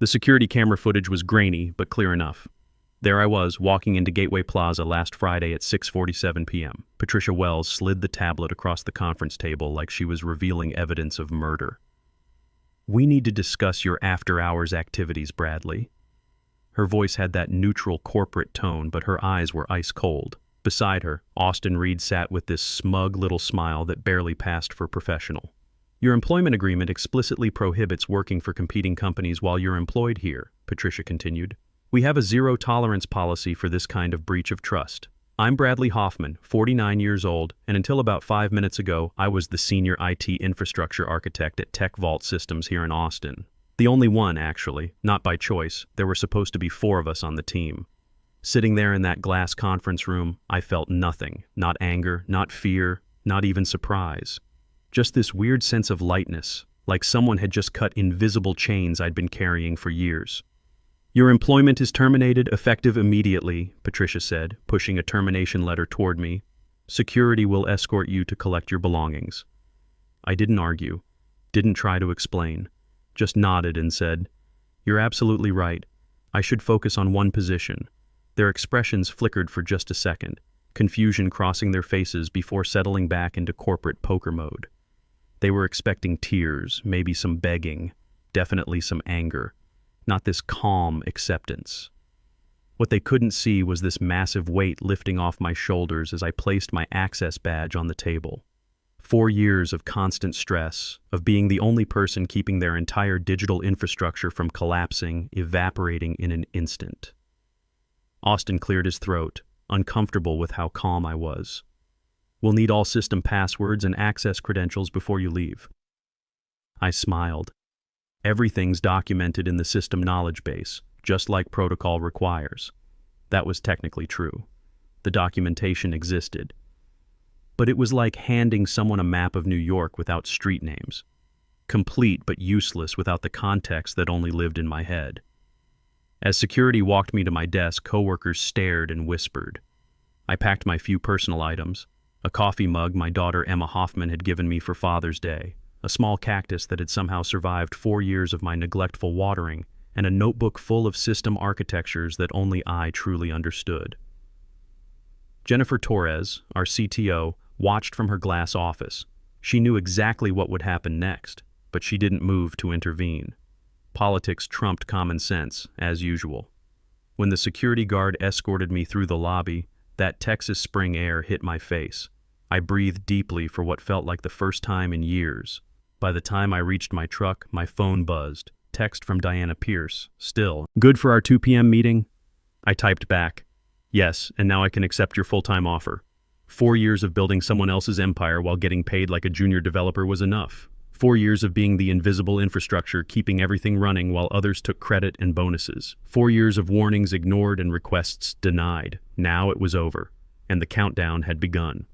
The security camera footage was grainy, but clear enough. There I was, walking into Gateway Plaza last Friday at 6:47 p.m. Patricia Wells slid the tablet across the conference table like she was revealing evidence of murder. "We need to discuss your after-hours activities, Bradley." Her voice had that neutral corporate tone, but her eyes were ice cold. Beside her, Austin Reed sat with this smug little smile that barely passed for professional. "Your employment agreement explicitly prohibits working for competing companies while you're employed here," Patricia continued. "We have a zero-tolerance policy for this kind of breach of trust. I'm Bradley Hoffman, 49 years old, and until about 5 minutes ago, I was the senior IT infrastructure architect at Tech Vault Systems here in Austin. The only one, actually, not by choice. There were supposed to be 4 of us on the team. Sitting there in that glass conference room, I felt nothing. Not anger, not fear, not even surprise. Just this weird sense of lightness, like someone had just cut invisible chains I'd been carrying for years. "Your employment is terminated, effective immediately," Patricia said, pushing a termination letter toward me. "Security will escort you to collect your belongings." I didn't argue, didn't try to explain, just nodded and said, "You're absolutely right. I should focus on one position." Their expressions flickered for just a second, confusion crossing their faces before settling back into corporate poker mode. They were expecting tears, maybe some begging, definitely some anger. Not this calm acceptance. What they couldn't see was this massive weight lifting off my shoulders as I placed my access badge on the table. 4 years of constant stress, of being the only person keeping their entire digital infrastructure from collapsing, evaporating in an instant. Austin cleared his throat, uncomfortable with how calm I was. "We'll need all system passwords and access credentials before you leave." I smiled. Everything's documented in the system knowledge base, just like protocol requires. That was technically true. The documentation existed. But it was like handing someone a map of New York without street names. Complete but useless without the context that only lived in my head. As security walked me to my desk, coworkers stared and whispered. I packed my few personal items, a coffee mug my daughter Emma Hoffman had given me for Father's Day, a small cactus that had somehow survived 4 years of my neglectful watering, and a notebook full of system architectures that only I truly understood. Jennifer Torres, our CTO, watched from her glass office. She knew exactly what would happen next, but she didn't move to intervene. Politics trumped common sense, as usual. When the security guard escorted me through the lobby, that Texas spring air hit my face. I breathed deeply for what felt like the first time in years. By the time I reached my truck, my phone buzzed. Text from Diana Pierce. "Still, good for our 2 p.m. meeting?" I typed back, "Yes, and now I can accept your full-time offer. 4 years of building someone else's empire while getting paid like a junior developer was enough. 4 years of being the invisible infrastructure, keeping everything running while others took credit and bonuses. 4 years of warnings ignored and requests denied. Now it was over, and the countdown had begun.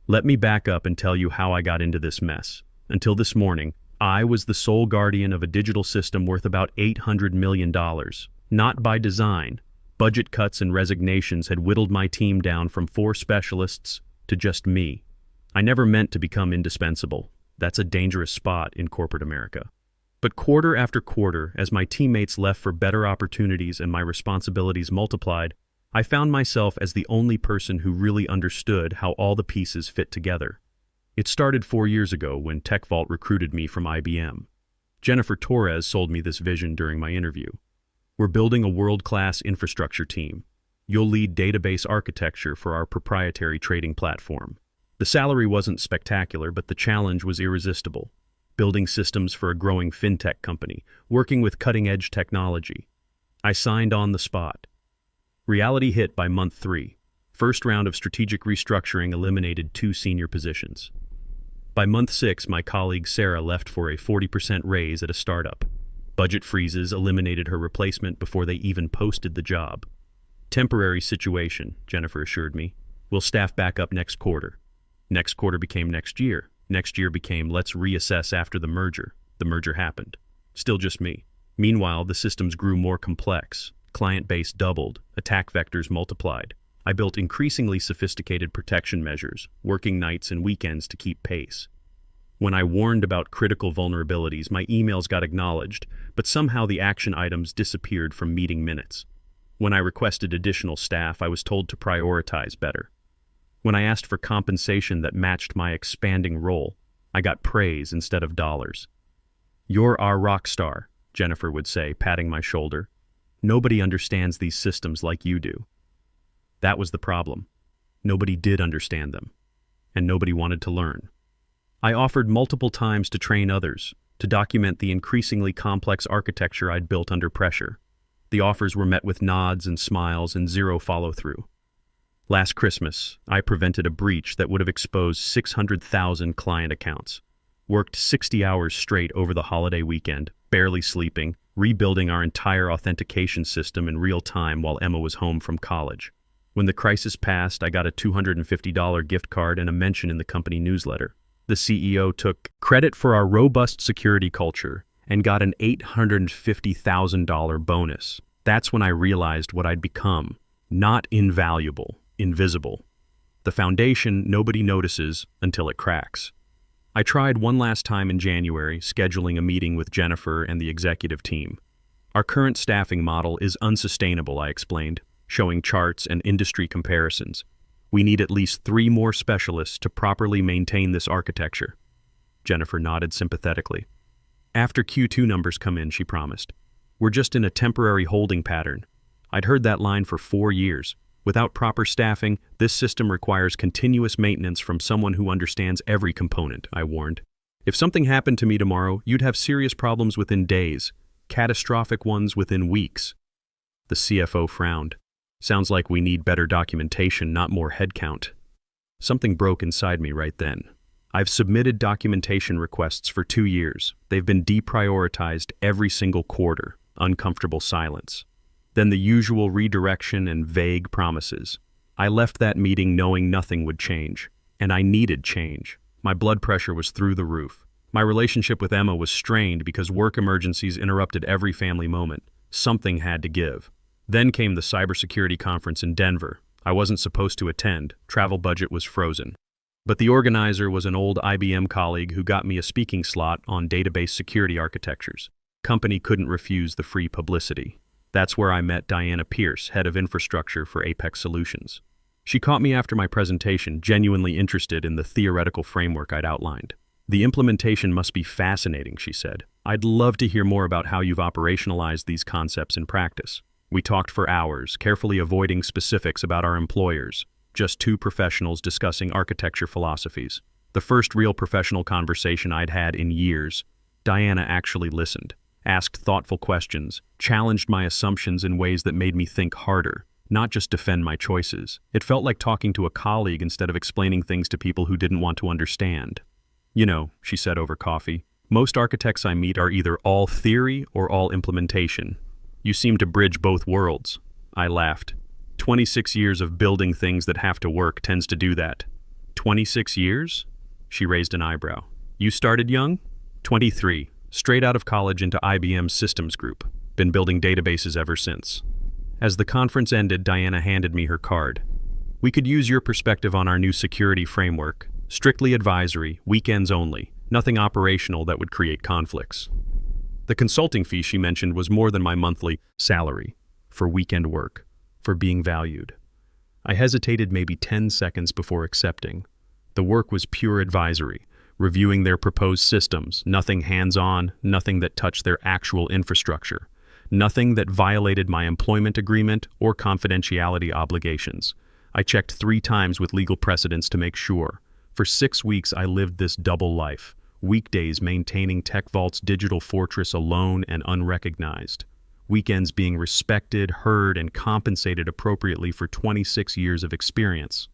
Let me back up and tell you how I got into this mess. Until this morning, I was the sole guardian of a digital system worth about $800 million. Not by design. Budget cuts and resignations had whittled my team down from 4 specialists to just me. I never meant to become indispensable. That's a dangerous spot in corporate America. But quarter after quarter, as my teammates left for better opportunities and my responsibilities multiplied, I found myself as the only person who really understood how all the pieces fit together. It started 4 years ago when Tech Vault recruited me from IBM. Jennifer Torres sold me this vision during my interview. "We're building a world-class infrastructure team. You'll lead database architecture for our proprietary trading platform." The salary wasn't spectacular, but the challenge was irresistible. Building systems for a growing fintech company, working with cutting-edge technology. I signed on the spot. Reality hit by month 3. First round of strategic restructuring eliminated 2 senior positions. By month 6, my colleague Sarah left for a 40% raise at a startup. Budget freezes eliminated her replacement before they even posted the job. "Temporary situation," Jennifer assured me. "We'll staff back up next quarter." Next quarter became next year. Next year became let's reassess after the merger. The merger happened. Still just me. Meanwhile, the systems grew more complex. Client base doubled. Attack vectors multiplied. I built increasingly sophisticated protection measures, working nights and weekends to keep pace. When I warned about critical vulnerabilities, my emails got acknowledged, but somehow the action items disappeared from meeting minutes. When I requested additional staff, I was told to prioritize better. When I asked for compensation that matched my expanding role, I got praise instead of dollars. "You're our rock star," Jennifer would say, patting my shoulder. "Nobody understands these systems like you do." That was the problem. Nobody did understand them, and nobody wanted to learn. I offered multiple times to train others, to document the increasingly complex architecture I'd built under pressure. The offers were met with nods and smiles and zero follow-through. Last Christmas, I prevented a breach that would have exposed 600,000 client accounts. Worked 60 hours straight over the holiday weekend, barely sleeping, rebuilding our entire authentication system in real time while Emma was home from college. When the crisis passed, I got a $250 gift card and a mention in the company newsletter. The CEO took credit for our robust security culture and got an $850,000 bonus. That's when I realized what I'd become. Not invaluable, invisible. The foundation nobody notices until it cracks. I tried one last time in January, scheduling a meeting with Jennifer and the executive team. Our current staffing model is unsustainable, I explained, showing charts and industry comparisons. We need at least 3 more specialists to properly maintain this architecture. Jennifer nodded sympathetically. "After Q2 numbers come in," she promised. "We're just in a temporary holding pattern." I'd heard that line for 4 years. Without proper staffing, this system requires continuous maintenance from someone who understands every component, I warned. "If something happened to me tomorrow, you'd have serious problems within days, catastrophic ones within weeks." The CFO frowned. "Sounds like we need better documentation, not more headcount." Something broke inside me right then. I've submitted documentation requests for 2 years. They've been deprioritized every single quarter. Uncomfortable silence. Then the usual redirection and vague promises. I left that meeting knowing nothing would change. And I needed change. My blood pressure was through the roof. My relationship with Emma was strained because work emergencies interrupted every family moment. Something had to give. Then came the cybersecurity conference in Denver. I wasn't supposed to attend. Travel budget was frozen. But the organizer was an old IBM colleague who got me a speaking slot on database security architectures. Company couldn't refuse the free publicity. That's where I met Diana Pierce, head of infrastructure for Apex Solutions. She caught me after my presentation, genuinely interested in the theoretical framework I'd outlined. "The implementation must be fascinating," she said. "I'd love to hear more about how you've operationalized these concepts in practice." We talked for hours, carefully avoiding specifics about our employers. Just 2 professionals discussing architecture philosophies. The first real professional conversation I'd had in years. Diana actually listened, asked thoughtful questions, challenged my assumptions in ways that made me think harder, not just defend my choices. It felt like talking to a colleague instead of explaining things to people who didn't want to understand. "You know," she said over coffee, "most architects I meet are either all theory or all implementation. You seem to bridge both worlds." I laughed. 26 years of building things that have to work tends to do that. 26 years? She raised an eyebrow. "You started young?" 23. Straight out of college into IBM's systems group. Been building databases ever since. As the conference ended, Diana handed me her card. "We could use your perspective on our new security framework. Strictly advisory, weekends only. Nothing operational that would create conflicts." The consulting fee she mentioned was more than my monthly salary for weekend work, for being valued. I hesitated maybe 10 seconds before accepting. The work was pure advisory, reviewing their proposed systems, nothing hands-on, nothing that touched their actual infrastructure, nothing that violated my employment agreement or confidentiality obligations. I checked 3 times with legal precedents to make sure. For 6 weeks I lived this double life. Weekdays maintaining TechVault's digital fortress alone and unrecognized. Weekends being respected, heard, and compensated appropriately for 26 years of experience.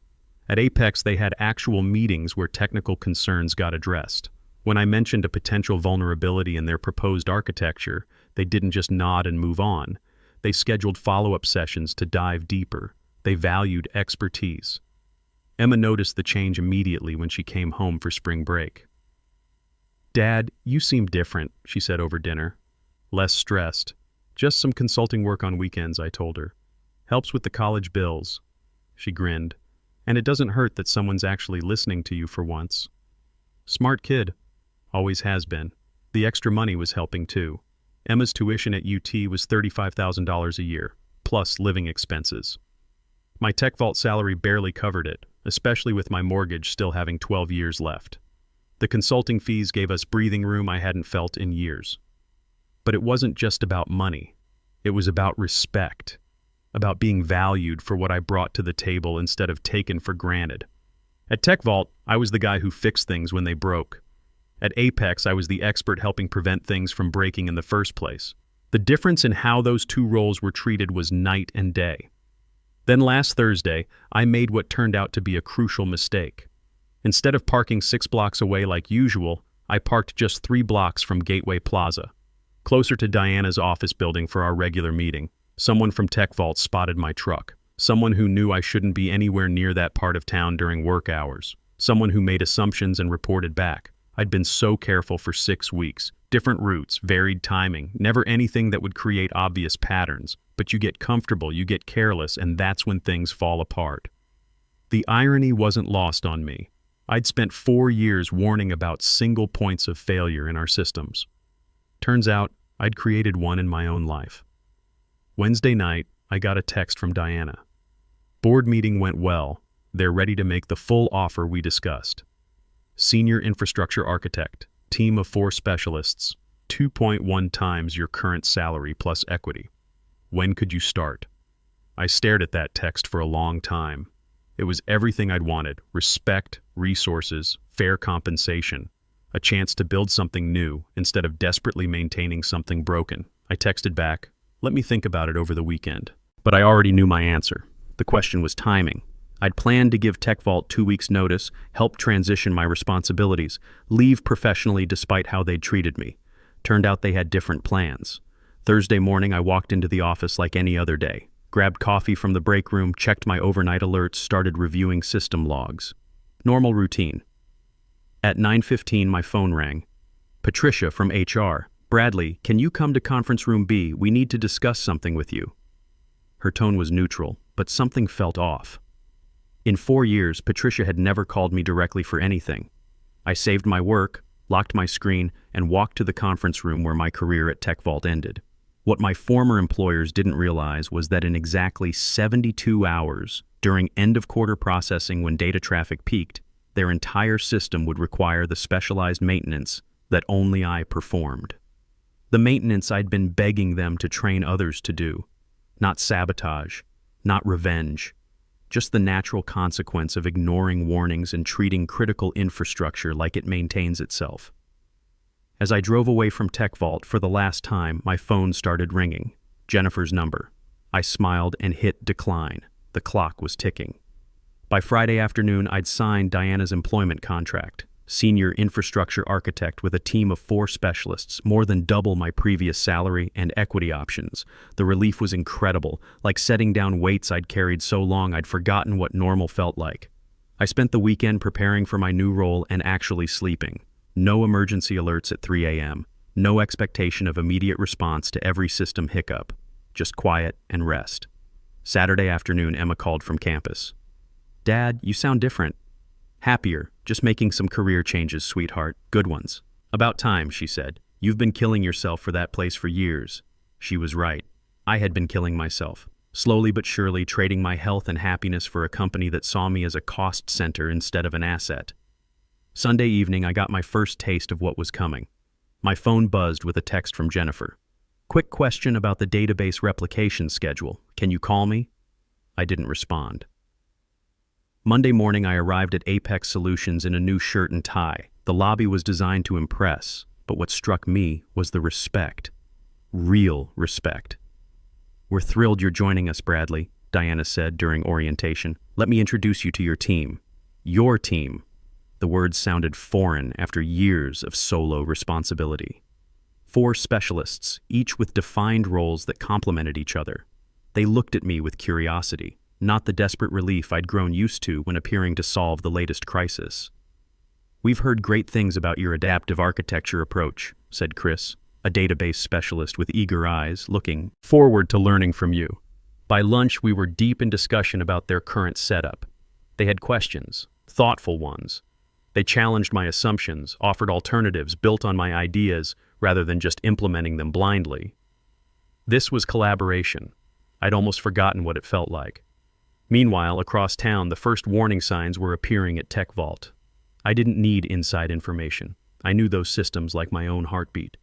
At Apex, they had actual meetings where technical concerns got addressed. When I mentioned a potential vulnerability in their proposed architecture, they didn't just nod and move on. They scheduled follow-up sessions to dive deeper. They valued expertise. Emma noticed the change immediately when she came home for spring break. "Dad, you seem different," she said over dinner. "Less stressed. Just some consulting work on weekends," I told her. "Helps with the college bills." She grinned. "And it doesn't hurt that someone's actually listening to you for once." "Smart kid." always has been. The extra money was helping too. Emma's tuition at UT was $35,000 a year, plus living expenses. My Tech Vault salary barely covered it, especially with my mortgage still having 12 years left. The consulting fees gave us breathing room I hadn't felt in years. But it wasn't just about money. It was about respect, about being valued for what I brought to the table instead of taken for granted. At Tech Vault, I was the guy who fixed things when they broke. At Apex, I was the expert helping prevent things from breaking in the first place. The difference in how those two roles were treated was night and day. Then last Thursday, I made what turned out to be a crucial mistake. Instead of parking 6 blocks away like usual, I parked just 3 blocks from Gateway Plaza, closer to Diana's office building for our regular meeting. Someone from Tech Vault spotted my truck. Someone who knew I shouldn't be anywhere near that part of town during work hours. Someone who made assumptions and reported back. I'd been so careful for 6 weeks. Different routes, varied timing, never anything that would create obvious patterns. But you get comfortable, you get careless, and that's when things fall apart. The irony wasn't lost on me. I'd spent 4 years warning about single points of failure in our systems. Turns out, I'd created one in my own life. Wednesday night, I got a text from Diana. Board meeting went well. They're ready to make the full offer we discussed. Senior infrastructure architect, team of 4 specialists, 2.1 times your current salary plus equity. When could you start? I stared at that text for a long time. It was everything I'd wanted: respect, resources, fair compensation, a chance to build something new instead of desperately maintaining something broken. I texted back, "Let me think about it over the weekend." But I already knew my answer. The question was timing. I'd planned to give Tech Vault 2 weeks' notice, help transition my responsibilities, leave professionally despite how they'd treated me. Turned out they had different plans. Thursday morning, I walked into the office like any other day, grabbed coffee from the break room, checked my overnight alerts, started reviewing system logs. Normal routine. At 9:15, my phone rang. Patricia from HR. "Bradley, can you come to conference room B? We need to discuss something with you." Her tone was neutral, but something felt off. In 4 years, Patricia had never called me directly for anything. I saved my work, locked my screen, and walked to the conference room where my career at Tech Vault ended. What my former employers didn't realize was that in exactly 72 hours, during end-of-quarter processing when data traffic peaked, their entire system would require the specialized maintenance that only I performed. The maintenance I'd been begging them to train others to do. Not sabotage, not revenge, just the natural consequence of ignoring warnings and treating critical infrastructure like it maintains itself. As I drove away from Tech Vault for the last time, my phone started ringing. Jennifer's number. I smiled and hit decline. The clock was ticking. By Friday afternoon, I'd signed Diana's employment contract. Senior infrastructure architect with a team of 4 specialists, more than double my previous salary and equity options. The relief was incredible, like setting down weights I'd carried so long I'd forgotten what normal felt like. I spent the weekend preparing for my new role and actually sleeping. No emergency alerts at 3 a.m. No expectation of immediate response to every system hiccup. Just quiet and rest. Saturday afternoon, Emma called from campus. "Dad, you sound different." "Happier, just making some career changes, sweetheart. Good ones." "About time," she said. "You've been killing yourself for that place for years." She was right. I had been killing myself. Slowly but surely trading my health and happiness for a company that saw me as a cost center instead of an asset. Sunday evening, I got my first taste of what was coming. My phone buzzed with a text from Jennifer. "Quick question about the database replication schedule. Can you call me?" I didn't respond. Monday morning, I arrived at Apex Solutions in a new shirt and tie. The lobby was designed to impress, but what struck me was the respect. Real respect. "We're thrilled you're joining us, Bradley," Diana said during orientation. "Let me introduce you to your team." "Your team." The words sounded foreign after years of solo responsibility. 4 specialists, each with defined roles that complemented each other. They looked at me with curiosity, not the desperate relief I'd grown used to when appearing to solve the latest crisis. "We've heard great things about your adaptive architecture approach," said Chris, a database specialist with eager eyes, looking forward to learning from you. By lunch, we were deep in discussion about their current setup. They had questions, thoughtful ones. They challenged my assumptions, offered alternatives built on my ideas rather than just implementing them blindly. This was collaboration. I'd almost forgotten what it felt like. Meanwhile, across town, the first warning signs were appearing at Tech Vault. I didn't need inside information. I knew those systems like my own heartbeat.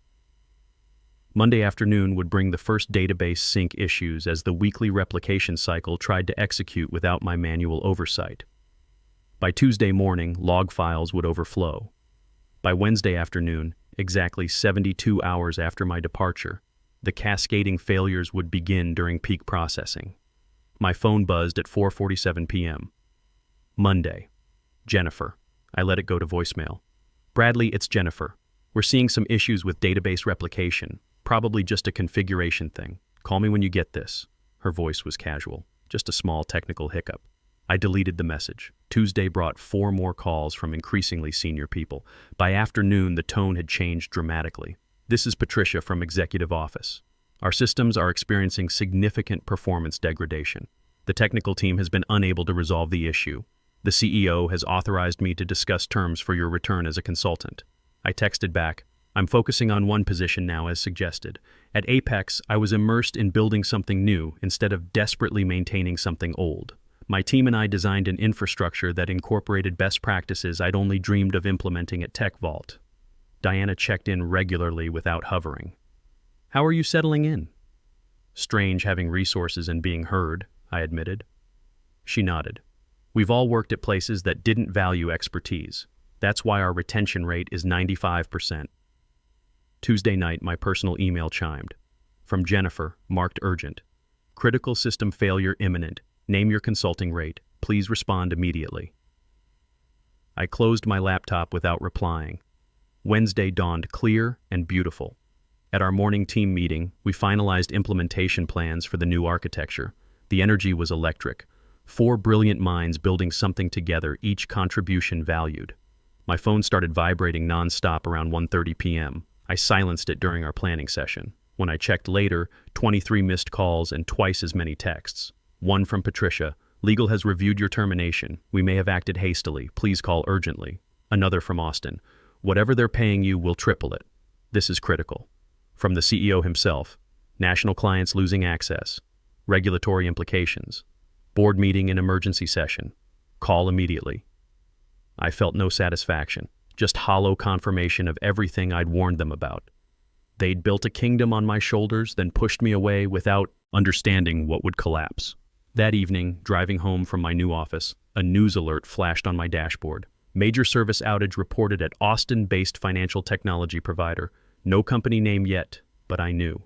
Monday afternoon would bring the first database sync issues as the weekly replication cycle tried to execute without my manual oversight. By Tuesday morning, log files would overflow. By Wednesday afternoon, exactly 72 hours after my departure, the cascading failures would begin during peak processing. My phone buzzed at 4:47 p.m. Monday. Jennifer. I let it go to voicemail. Bradley, it's Jennifer. We're seeing some issues with database replication. Probably just a configuration thing. Call me when you get this. Her voice was casual. Just a small technical hiccup. I deleted the message. Tuesday brought 4 more calls from increasingly senior people. By afternoon, the tone had changed dramatically. This is Patricia from Executive Office. Our systems are experiencing significant performance degradation. The technical team has been unable to resolve the issue. The CEO has authorized me to discuss terms for your return as a consultant. I texted back, I'm focusing on one position now as suggested. At Apex, I was immersed in building something new instead of desperately maintaining something old. My team and I designed an infrastructure that incorporated best practices I'd only dreamed of implementing at Tech Vault. Diana checked in regularly without hovering. How are you settling in? Strange having resources and being heard, I admitted. She nodded. We've all worked at places that didn't value expertise. That's why our retention rate is 95%. Tuesday night, my personal email chimed. From Jennifer, marked urgent. Critical system failure imminent. Name your consulting rate. Please respond immediately. I closed my laptop without replying. Wednesday dawned clear and beautiful. At our morning team meeting, we finalized implementation plans for the new architecture. The energy was electric. 4 brilliant minds building something together, each contribution valued. My phone started vibrating nonstop around 1:30 p.m. I silenced it during our planning session. When I checked later, 23 missed calls and twice as many texts. One from Patricia, legal has reviewed your termination. We may have acted hastily. Please call urgently. Another from Austin, whatever they're paying you, we'll triple it. This is critical. From the CEO himself, national clients losing access, regulatory implications, board meeting and emergency session, call immediately. I felt no satisfaction, just hollow confirmation of everything I'd warned them about. They'd built a kingdom on my shoulders, then pushed me away without understanding what would collapse. That evening, driving home from my new office, a news alert flashed on my dashboard. Major service outage reported at Austin-based financial technology provider. No company name yet, but I knew.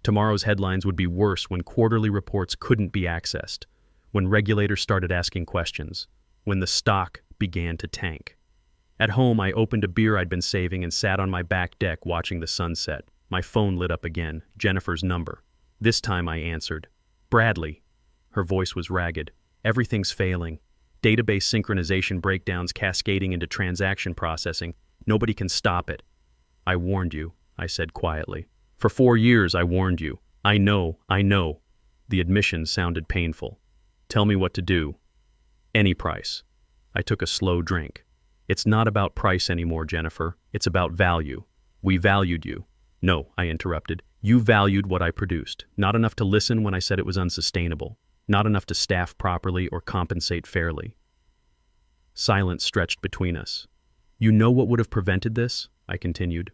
Tomorrow's headlines would be worse when quarterly reports couldn't be accessed, when regulators started asking questions, when the stock began to tank. At home, I opened a beer I'd been saving and sat on my back deck watching the sunset. My phone lit up again, Jennifer's number. This time I answered. Bradley. Her voice was ragged. Everything's failing. Database synchronization breakdowns cascading into transaction processing. Nobody can stop it. I warned you, I said quietly. For 4 years I warned you. I know. The admission sounded painful. Tell me what to do. Any price. I took a slow drink. It's not about price anymore, Jennifer. It's about value. We valued you. No, I interrupted. You valued what I produced. Not enough to listen when I said it was unsustainable. Not enough to staff properly or compensate fairly. Silence stretched between us. You know what would have prevented this? I continued.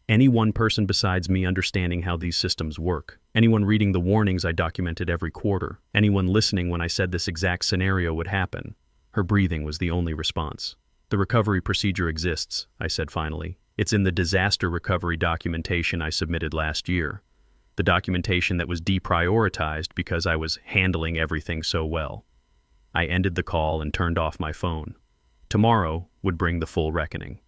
Any one person besides me understanding how these systems work. Anyone reading the warnings I documented every quarter. Anyone listening when I said this exact scenario would happen. Her breathing was the only response. The recovery procedure exists, I said finally. It's in the disaster recovery documentation I submitted last year. The documentation that was deprioritized because I was handling everything so well. I ended the call and turned off my phone. Tomorrow would bring the full reckoning.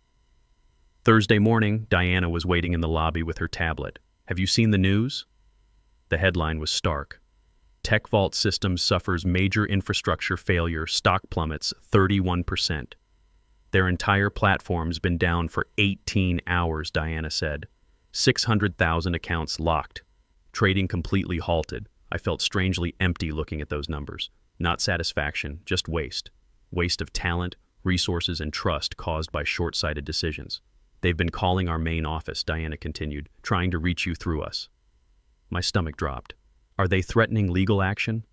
Thursday morning, Diana was waiting in the lobby with her tablet. Have you seen the news? The headline was stark. Tech Vault Systems suffers major infrastructure failure, stock plummets 31%. Their entire platform's been down for 18 hours, Diana said. 600,000 accounts locked. Trading completely halted. I felt strangely empty looking at those numbers. Not satisfaction, just waste. Waste of talent, resources, and trust caused by short-sighted decisions. They've been calling our main office, Diana continued, trying to reach you through us. My stomach dropped. Are they threatening legal action?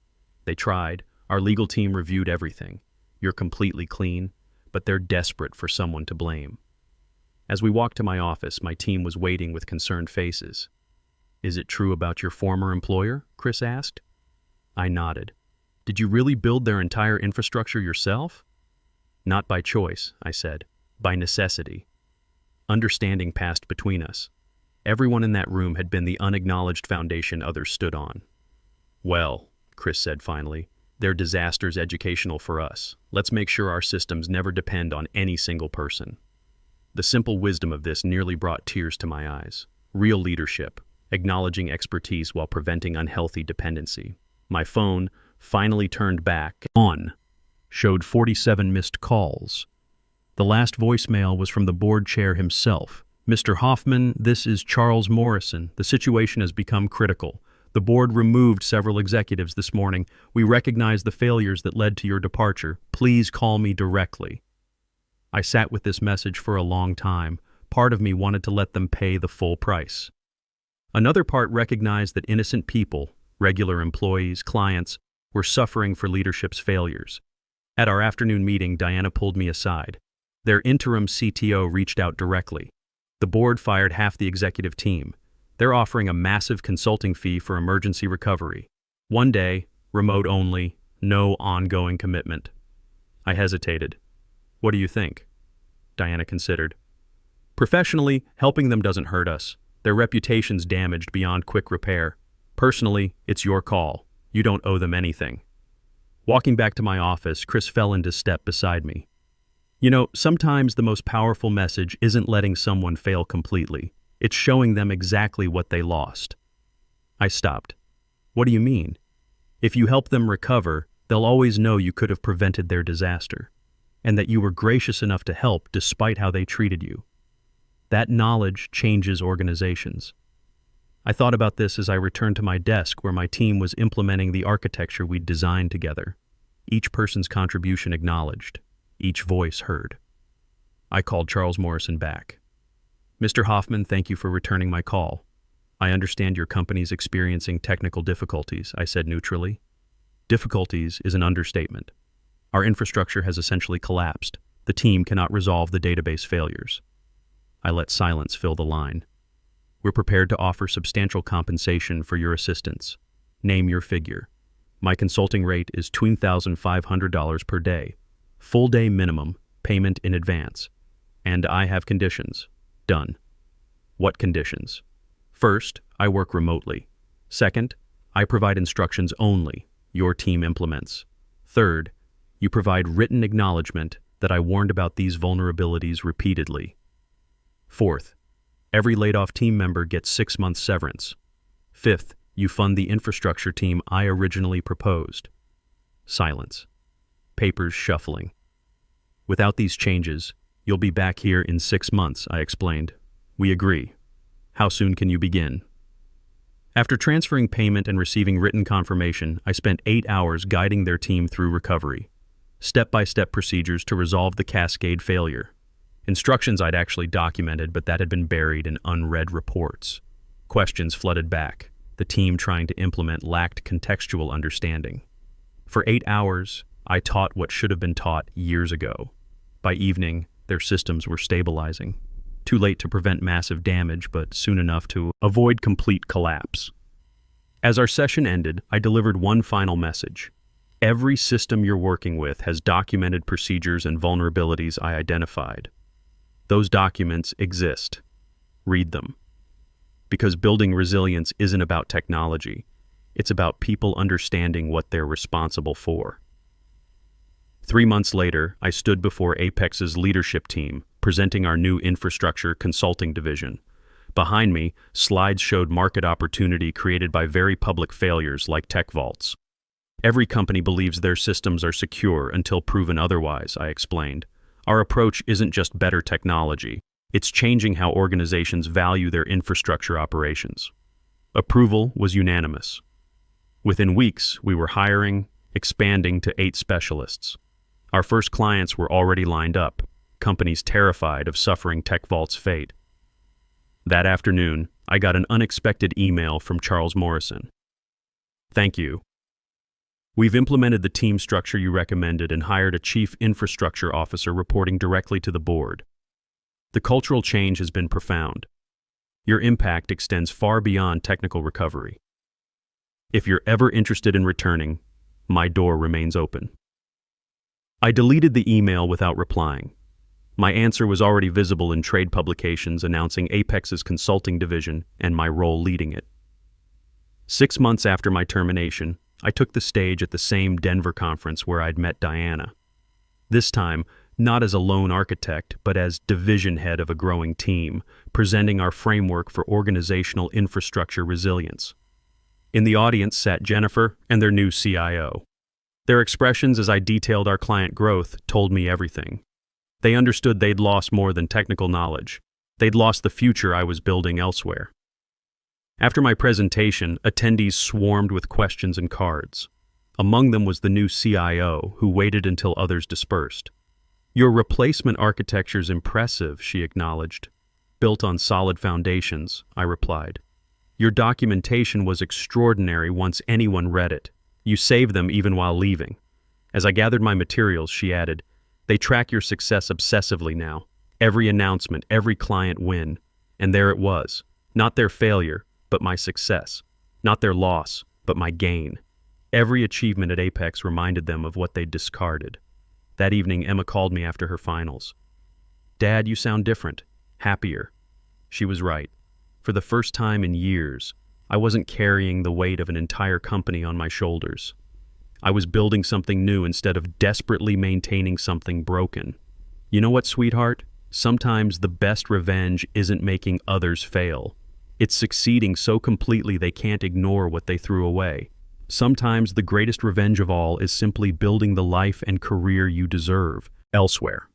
They tried. Our legal team reviewed everything. You're completely clean, but they're desperate for someone to blame. As we walked to my office, my team was waiting with concerned faces. Is it true about your former employer? Chris asked. I nodded. Did you really build their entire infrastructure yourself? Not by choice, I said. By necessity. Understanding passed between us. Everyone in that room had been the unacknowledged foundation others stood on. Well, Chris said finally, they're disasters educational for us. Let's make sure our systems never depend on any single person. The simple wisdom of this nearly brought tears to my eyes. Real leadership, acknowledging expertise while preventing unhealthy dependency. My phone, finally turned back on, showed 47 missed calls. The last voicemail was from the board chair himself. Mr. Hoffman, this is Charles Morrison. The situation has become critical. The board removed several executives this morning. We recognize the failures that led to your departure. Please call me directly. I sat with this message for a long time. Part of me wanted to let them pay the full price. Another part recognized that innocent people, regular employees, clients, were suffering for leadership's failures. At our afternoon meeting, Diana pulled me aside. Their interim CTO reached out directly. The board fired half the executive team. They're offering a massive consulting fee for emergency recovery. 1 day, remote only, no ongoing commitment. I hesitated. What do you think? Diana considered. Professionally, helping them doesn't hurt us. Their reputation's damaged beyond quick repair. Personally, it's your call. You don't owe them anything. Walking back to my office, Chris fell into step beside me. You know, sometimes the most powerful message isn't letting someone fail completely. It's showing them exactly what they lost. I stopped. What do you mean? If you help them recover, they'll always know you could have prevented their disaster, and that you were gracious enough to help despite how they treated you. That knowledge changes organizations. I thought about this as I returned to my desk where my team was implementing the architecture we'd designed together. Each person's contribution acknowledged, each voice heard. I called Charles Morrison back. Mr. Hoffman, thank you for returning my call. I understand your company's experiencing technical difficulties, I said neutrally. Difficulties is an understatement. Our infrastructure has essentially collapsed. The team cannot resolve the database failures. I let silence fill the line. We're prepared to offer substantial compensation for your assistance. Name your figure. My consulting rate is $2,500 per day. Full day minimum, payment in advance. And I have conditions. Done. What conditions? First, I work remotely. Second, I provide instructions only. Your team implements. Third, you provide written acknowledgement that I warned about these vulnerabilities repeatedly. Fourth, every laid-off team member gets 6 months severance. Fifth, you fund the infrastructure team I originally proposed. Silence. Papers shuffling. Without these changes, you'll be back here in 6 months, I explained. We agree. How soon can you begin? After transferring payment and receiving written confirmation, I spent 8 hours guiding their team through recovery. Step-by-step procedures to resolve the cascade failure. Instructions I'd actually documented, but that had been buried in unread reports. Questions flooded back. The team trying to implement lacked contextual understanding. For 8 hours, I taught what should have been taught years ago. By evening, their systems were stabilizing. Too late to prevent massive damage, but soon enough to avoid complete collapse. As our session ended, I delivered one final message. Every system you're working with has documented procedures and vulnerabilities I identified. Those documents exist. Read them. Because building resilience isn't about technology. It's about people understanding what they're responsible for. 3 months later, I stood before Apex's leadership team, presenting our new infrastructure consulting division. Behind me, slides showed market opportunity created by very public failures like tech vaults. Every company believes their systems are secure until proven otherwise, I explained. Our approach isn't just better technology. It's changing how organizations value their infrastructure operations. Approval was unanimous. Within weeks, we were hiring, expanding to 8 specialists. Our first clients were already lined up, companies terrified of suffering TechVault's fate. That afternoon, I got an unexpected email from Charles Morrison. "Thank you. We've implemented the team structure you recommended and hired a chief infrastructure officer reporting directly to the board. The cultural change has been profound. Your impact extends far beyond technical recovery. If you're ever interested in returning, my door remains open." I deleted the email without replying. My answer was already visible in trade publications announcing Apex's consulting division and my role leading it. 6 months after my termination, I took the stage at the same Denver conference where I'd met Diana. This time, not as a lone architect, but as division head of a growing team, presenting our framework for organizational infrastructure resilience. In the audience sat Jennifer and their new CIO. Their expressions as I detailed our client growth told me everything. They understood they'd lost more than technical knowledge. They'd lost the future I was building elsewhere. After my presentation, attendees swarmed with questions and cards. Among them was the new CIO, who waited until others dispersed. "Your replacement architecture's impressive," she acknowledged. "Built on solid foundations," I replied. "Your documentation was extraordinary once anyone read it. You saved them even while leaving." As I gathered my materials, she added, "They track your success obsessively now. Every announcement, every client win." And there it was. Not their failure, but my success. Not their loss, but my gain. Every achievement at Apex reminded them of what they'd discarded. That evening, Emma called me after her finals. "Dad, you sound different. Happier." She was right. For the first time in years, I wasn't carrying the weight of an entire company on my shoulders. I was building something new instead of desperately maintaining something broken. You know what, sweetheart? Sometimes the best revenge isn't making others fail. It's succeeding so completely they can't ignore what they threw away. Sometimes the greatest revenge of all is simply building the life and career you deserve elsewhere.